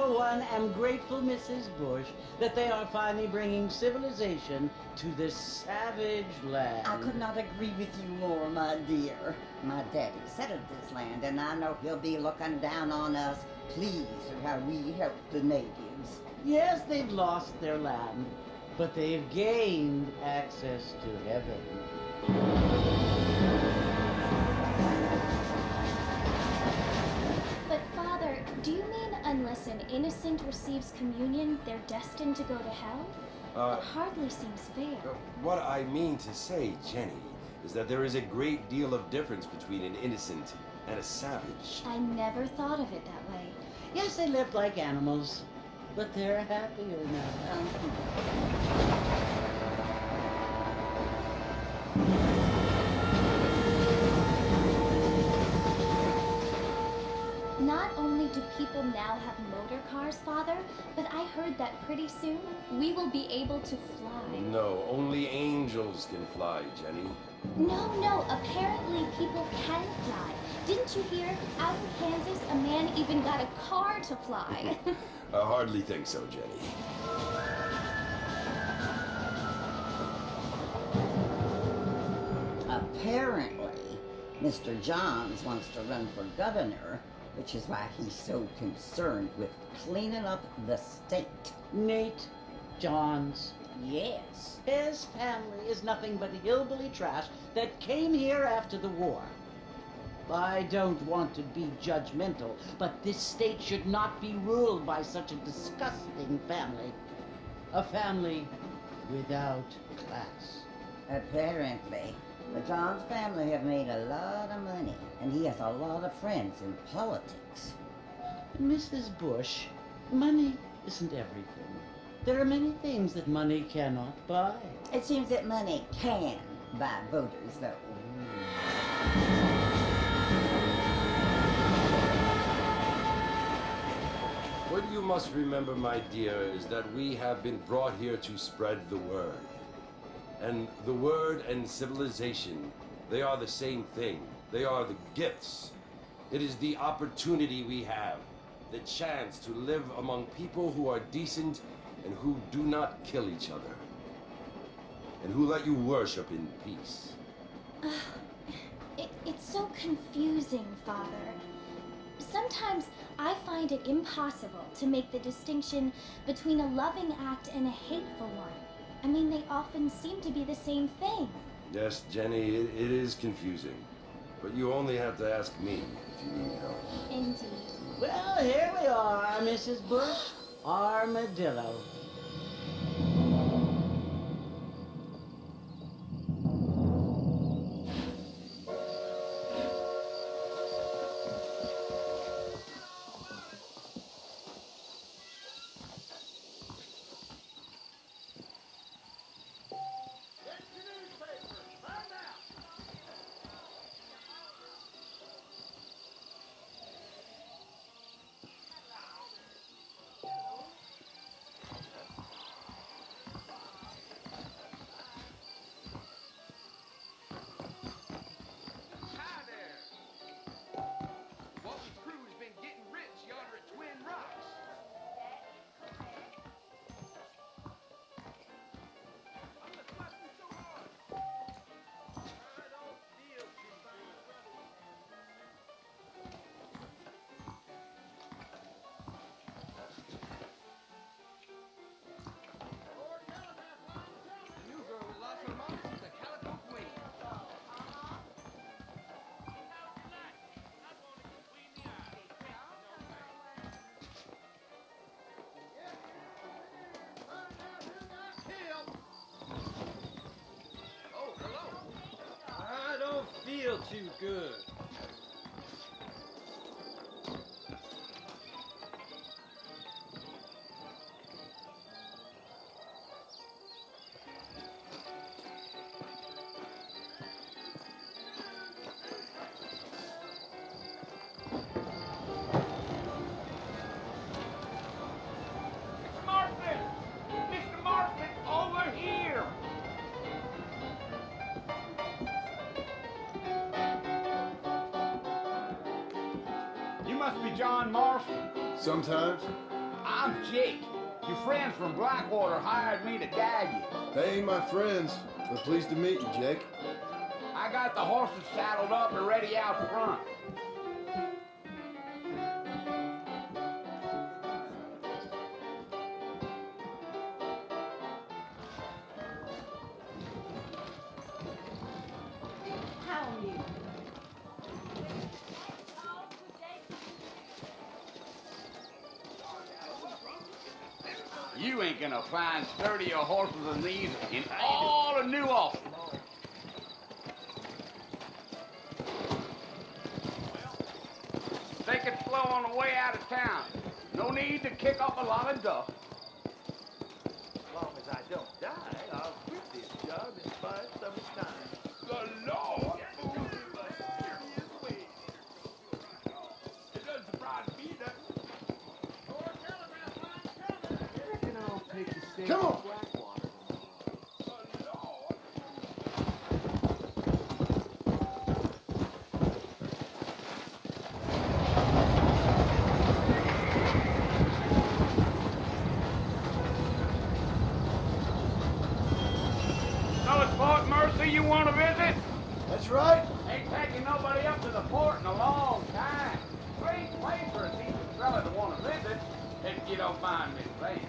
for one, am grateful, Mrs. Bush, that they are finally bringing civilization to this savage land. I could not agree with you more, my dear. My daddy settled this land, and I know he'll be looking down on us, pleased at how we help the natives. Yes, they've lost their land, but they've gained access to heaven. But Father, do you mean unless an innocent receives communion, they're destined to go to hell? It hardly seems fair. What I mean to say, Jenny, is that there is a great deal of difference between an innocent and a savage. I never thought of it that way. Yes, they lived like animals, but they're happier now. Not only do people now have motor cars, Father, but I heard that pretty soon we will be able to fly. No, only angels can fly, Jenny. No, apparently people can fly. Didn't you hear? Out in Kansas, a man even got a car to fly. I hardly think so, Jenny. Apparently, Mr. Johns wants to run for governor, which is why he's so concerned with cleaning up the state. Nate Johns. Yes. His family is nothing but hillbilly trash that came here after the war. I don't want to be judgmental, but this state should not be ruled by such a disgusting family. A family without class. Apparently, the Johns family have made a lot of money, and he has a lot of friends in politics. Mrs. Bush, money isn't everything. There are many things that money cannot buy. It seems that money can buy voters, though. What you must remember, my dear, is that we have been brought here to spread the word. And the word and civilization, they are the same thing. They are the gifts. It is the opportunity we have, the chance to live among people who are decent and who do not kill each other, and who let you worship in peace. It's so confusing, Father. Sometimes I find it impossible to make the distinction between a loving act and a hateful one. I mean, they often seem to be the same thing. Yes, Jenny, it is confusing. But you only have to ask me if you need help. Indeed. Well, here we are, Mrs. Bush. Armadillo. Feel too good. Mr. Marfin, over here! You must be John Marston. Sometimes. I'm Jake. Your friends from Blackwater hired me to guide you. They ain't my friends, but pleased to meet you, Jake. I got the horses saddled up and ready out front. You ain't gonna find sturdier horses than these in all of New Austin. Take it slow on the way out of town. No need to kick up a lot of dust. As long as I don't die, I'll quit this job in 5 summers' time. The Lord moves in mysterious ways. It doesn't surprise me that. I reckon I'll take the state Come on. of Blackwater. So it's Fort Mercy you want to visit? That's right. Ain't taking nobody up to the fort in a long time. Great place for a decent fella to want to visit, if you don't mind me saying.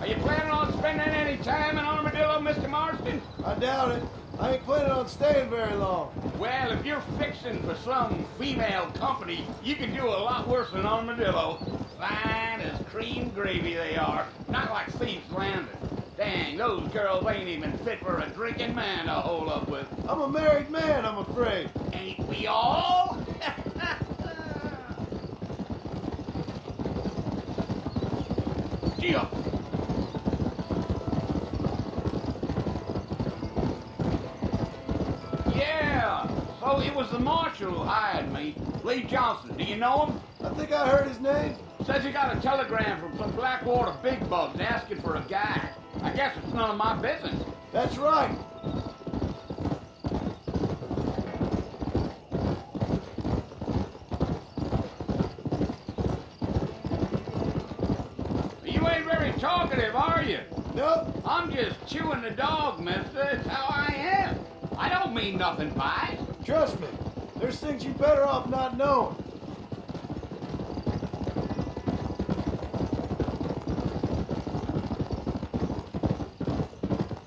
Are you planning on spending any time in Armadillo, Mr. Marston? I doubt it. I ain't planning on staying very long. Well, if you're fixing for some female company, you can do a lot worse than Armadillo. Fine as cream gravy they are. Not like Thieves Landing. Dang, those girls ain't even fit for a drinking man to hold up with. I'm a married man, I'm afraid. Ain't we all? Gee up. Yeah, so it was the marshal who hired me. Lee Johnson, do you know him? I think I heard his name. Says he got a telegram from some Blackwater big bugs asking for a guy. I guess it's none of my business. That's right. You ain't very talkative, are you? Nope. I'm just chewing the dog, mister. That's how I am. I don't mean nothing by it. Trust me. There's things you better off not knowing.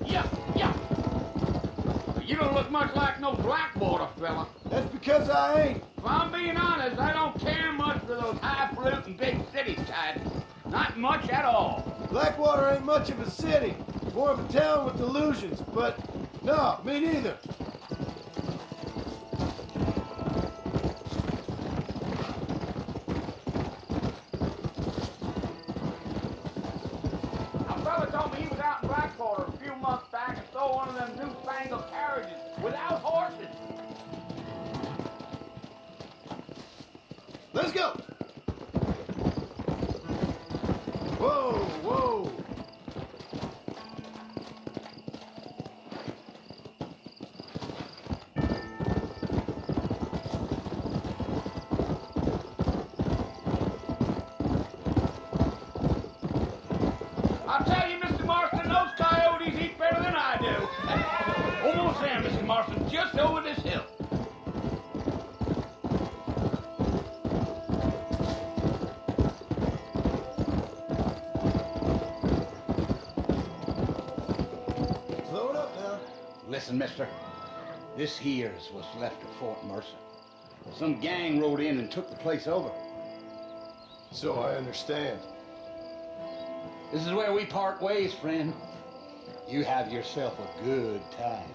Yeah, yeah. You don't look much like no Blackwater fella. That's because I ain't. If I'm being honest, I don't care much for those highfalutin big city types. Not much at all. Blackwater ain't much of a city. More of a town with delusions, but no, me neither. A fella told me he was out in Blackwater a few months back and stole one of them newfangled carriages without horses. Let's go. Whoa, whoa. I'll tell you, Mr. Marston, those coyotes eat better than I do. Almost there, Mr. Marston, just over this hill. Slow it up now. Listen, mister, this here is what's left of Fort Mercer. Some gang rode in and took the place over. So I understand. This is where we part ways, friend. You have yourself a good time.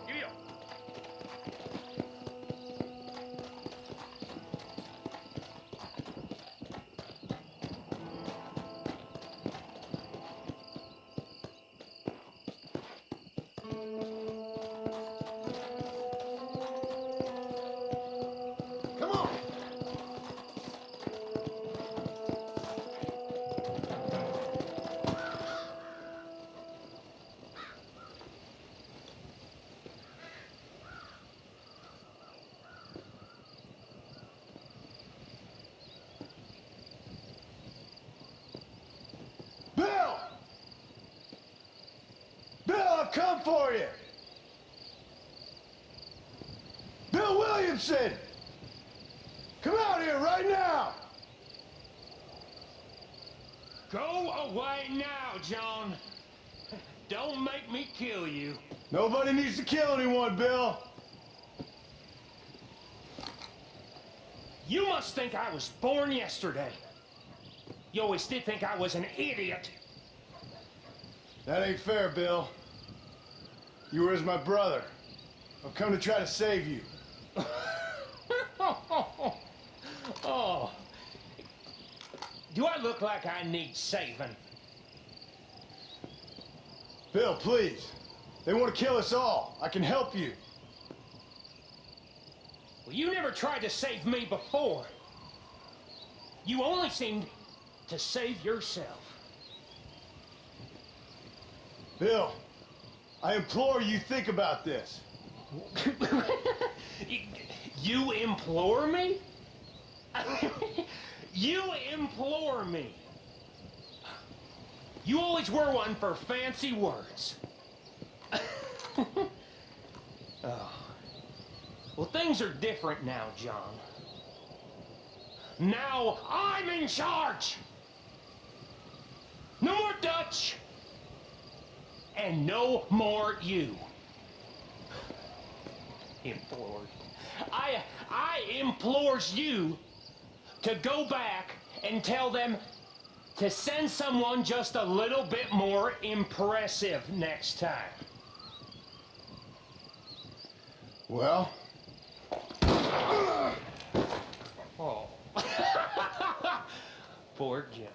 Giddy up. Come on. I've come for you! Bill Williamson! Come out here right now! Go away now, John. Don't make me kill you. Nobody needs to kill anyone, Bill. You must think I was born yesterday. You always did think I was an idiot. That ain't fair, Bill. You were as my brother. I've come to try to save you. Oh. Do I look like I need saving? Bill, please. They want to kill us all. I can help you. Well, you never tried to save me before. You only seemed to save yourself. Bill, I implore you, think about this. You implore me? You implore me. You always were one for fancy words. Oh. Well, things are different now, John. Now I'm in charge. No more Dutch. And no more you. Implored. I implores you to go back and tell them to send someone just a little bit more impressive next time. Well? Oh. Poor John.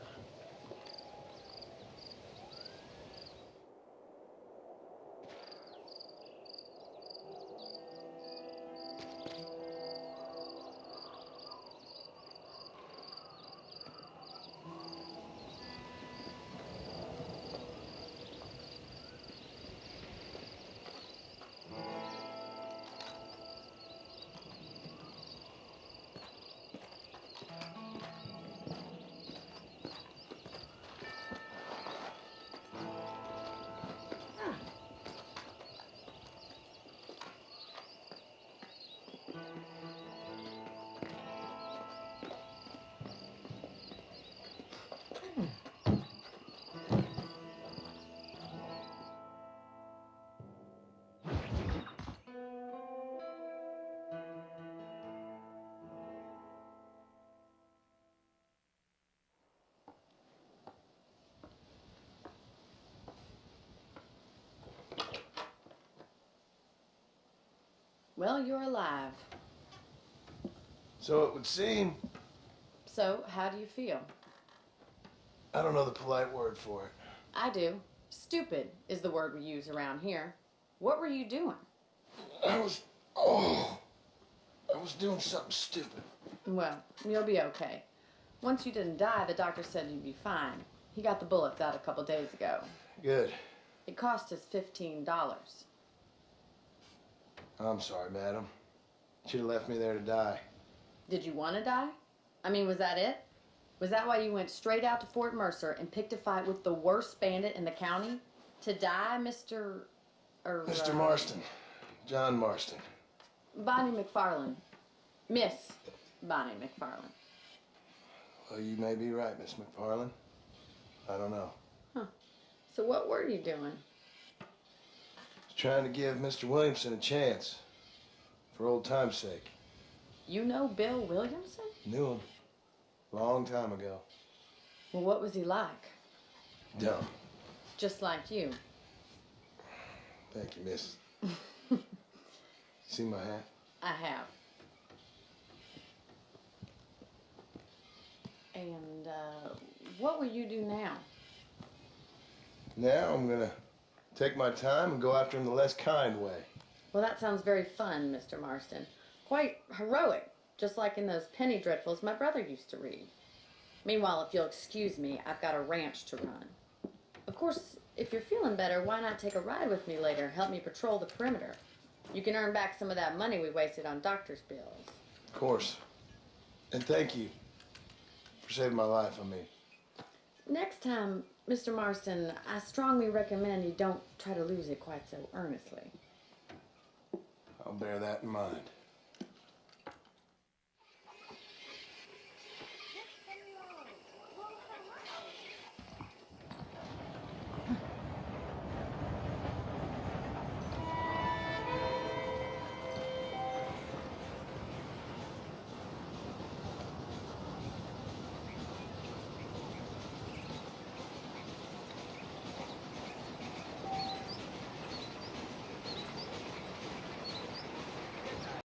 Well, you're alive. So it would seem. So, how do you feel? I don't know the polite word for it. I do. Stupid is the word we use around here. What were you doing? I was doing something stupid. Well, you'll be okay. Once you didn't die, the doctor said you'd be fine. He got the bullets out a couple days ago. Good. It cost us $15. I'm sorry, madam. Should have left me there to die. Did you want to die? I mean, was that it? Was that why you went straight out to Fort Mercer and picked a fight with the worst bandit in the county? To die, Mr. Mr. Marston. John Marston. Bonnie McFarland. Miss Bonnie McFarland. Well, you may be right, Miss McFarland. I don't know. Huh. So what were you doing? Trying to give Mr. Williamson a chance. For old time's sake. You know Bill Williamson? Knew him. Long time ago. Well, what was he like? Dumb. Just like you. Thank you, miss. See my hat? I have. And, what will you do now? Now I'm gonna take my time and go after him the less kind way. Well, that sounds very fun, Mr. Marston. Quite heroic, just like in those penny dreadfuls my brother used to read. Meanwhile, if you'll excuse me, I've got a ranch to run. Of course, if you're feeling better, why not take a ride with me later? Help me patrol the perimeter. You can earn back some of that money we wasted on doctor's bills. Of course. And thank you for saving my life, I mean. Next time, Mr. Marston, I strongly recommend you don't try to lose it quite so earnestly. I'll bear that in mind.